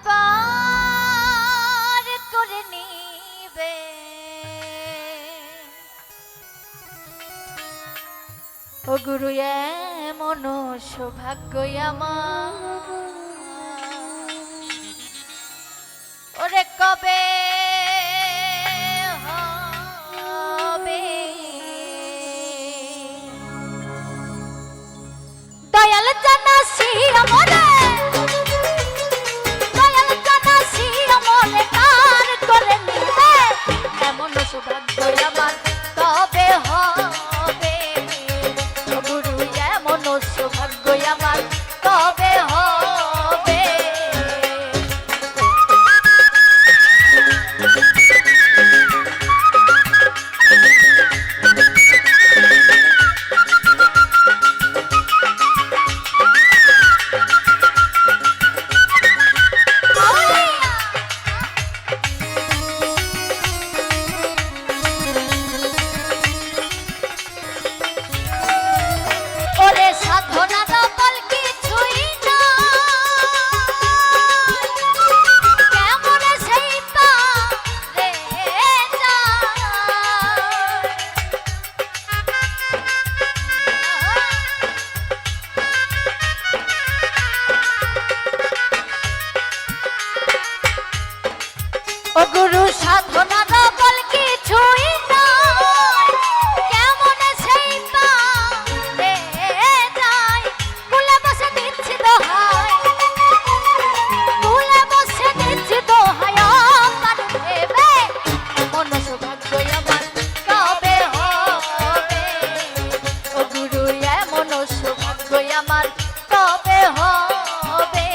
পার করে নিবে ও গুরু এমন সৌভাগ্য আমার ওরে কবে হবে দয়াল জানাসি আমরে দয়াল জানাসি আমরে পার করে নিবে এমন সৌভাগ্য আমার কবে হবে ও গুরু এমন সৌভাগ্য আমার কবে হবে ও গুরু সাধনার বল কিছুই নাই কেমন সেই পারে যায় কুলে বসে দিচ্ছি দোহাই কুলে বসে দিচ্ছি দোহাই আমার ভেবে মন সৌভাগ্য আমার কবে হবে ও গুরু এমন সৌভাগ্য আমার কবে হবে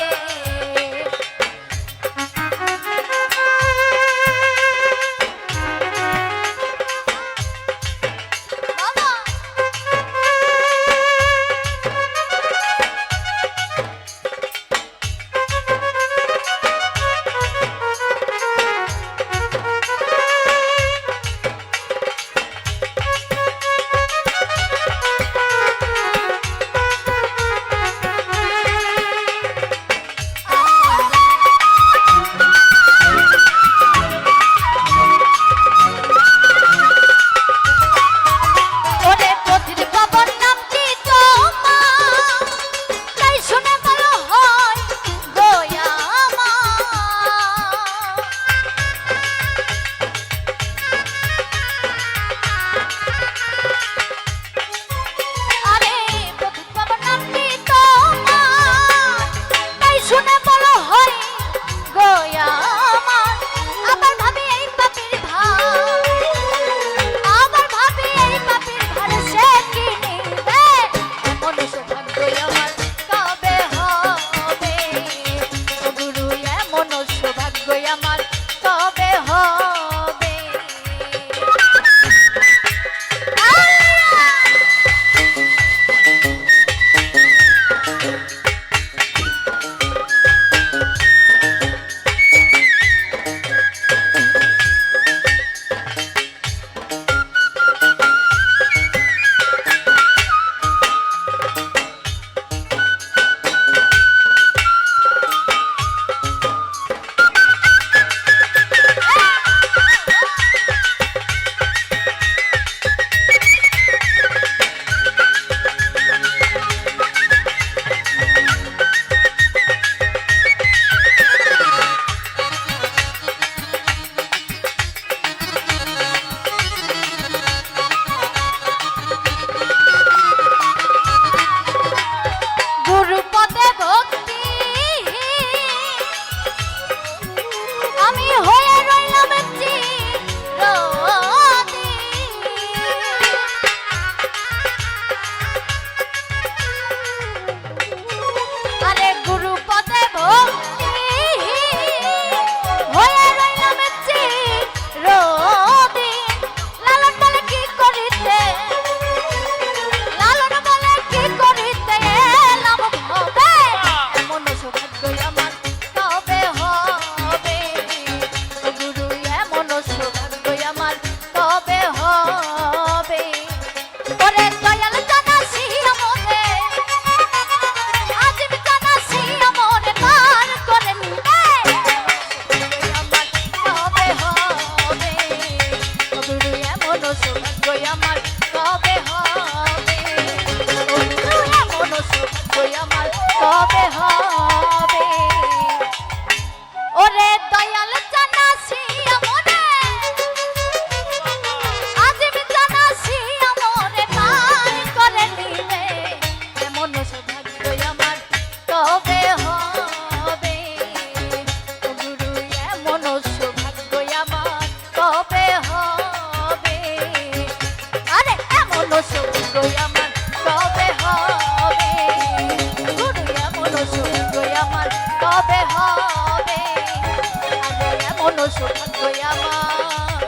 এমন সৌভাগ্য আমার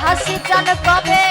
হাসি চান কবে